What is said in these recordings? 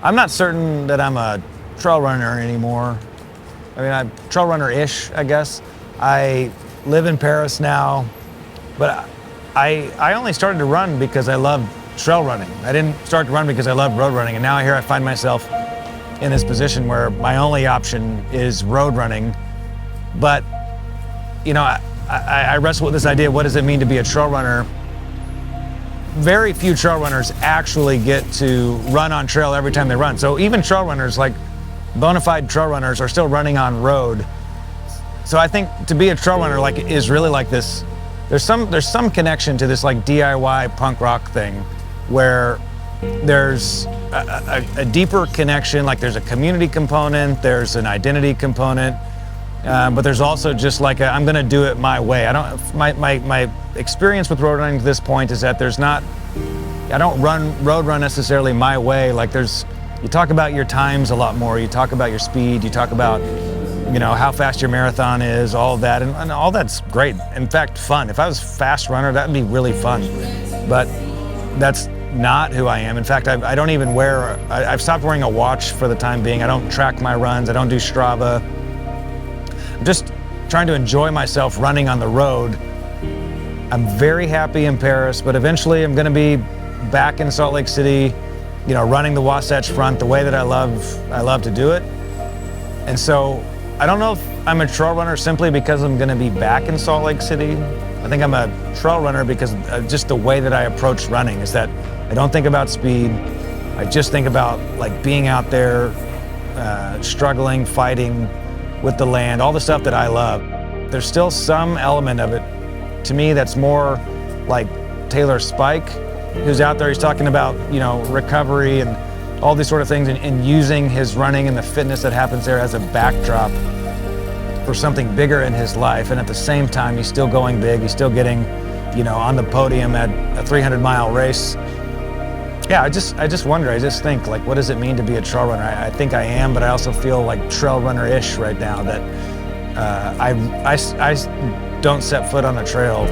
I'm not certain that I'm a trail runner anymore. I mean, I'm trail runner-ish, I guess. I live in Paris now, but I only started to run because I loved trail running. I didn't start to run because I loved road running, and now here I find myself in this position where my only option is road running. But, you know, I wrestle with this idea, what does it mean to be a trail runner? Very few trail runners actually get to run on trail every time they run. So even trail runners, like bona fide trail runners, are still running on road. So I think to be a trail runner is really like this, there's some connection to this like DIY punk rock thing where there's a deeper connection, like there's a community component, there's an identity component, but there's also just like I'm gonna do it my way. My experience with road running to this point is that I don't road run necessarily my way. Like you talk about your times a lot more, you talk about your speed, you talk about, you know, how fast your marathon is, all of that, and all that's great. In fact, fun. If I was a fast runner, that'd be really fun. But that's not who I am. In fact, I don't even I've stopped wearing a watch for the time being. I don't track my runs, I don't do Strava. I'm just trying to enjoy myself running on the road. I'm very happy in Paris, but eventually I'm gonna be back in Salt Lake City, you know, running the Wasatch Front the way that I love to do it. And so I don't know if I'm a trail runner simply because I'm gonna be back in Salt Lake City. I think I'm a trail runner because just the way that I approach running is that I don't think about speed. I just think about like being out there, struggling, fighting with the land, all the stuff that I love. There's still some element of it to me that's more like Taylor Spike, who's out there, he's talking about, you know, recovery and all these sort of things, and using his running and the fitness that happens there as a backdrop for something bigger in his life. And at the same time, he's still going big. He's still getting, you know, on the podium at a 300-mile race. Yeah, I just wonder, I just think, like, what does it mean to be a trail runner? I think I am, but I also feel like trail runner-ish right now, that I don't set foot on a trail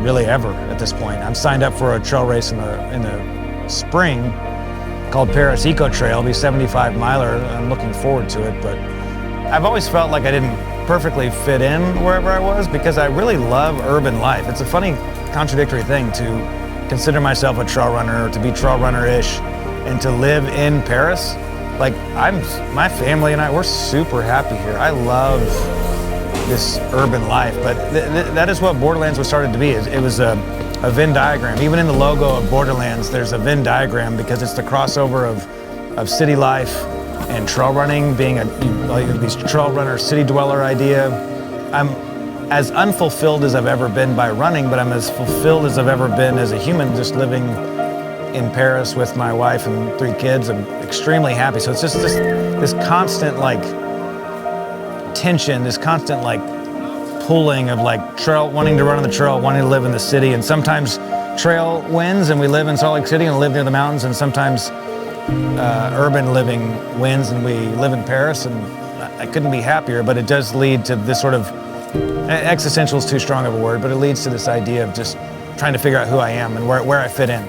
really ever at this point. I'm signed up for a trail race in the spring called Paris Eco Trail. It'll be a 75 miler. I'm looking forward to it, but I've always felt like I didn't perfectly fit in wherever I was because I really love urban life. It's a funny, contradictory thing to consider myself a trail runner, to be trail runner-ish, and to live in Paris. Like, my family and we're super happy here. I love this urban life, but that is what Borderlands was started to be. It was a Venn diagram. Even in the logo of Borderlands, there's a Venn diagram because it's the crossover of city life and trail running, being these trail runner, city dweller idea. I'm as unfulfilled as I've ever been by running, but I'm as fulfilled as I've ever been as a human just living in Paris with my wife and 3 kids. I'm extremely happy. So it's just this constant like tension, this constant like pulling of like wanting to run on the trail, wanting to live in the city. And sometimes trail wins and we live in Salt Lake City and live near the mountains, and sometimes urban living wins and we live in Paris, and I couldn't be happier. But it does lead to this sort of, existential is too strong of a word, but it leads to this idea of just trying to figure out who I am and where I fit in.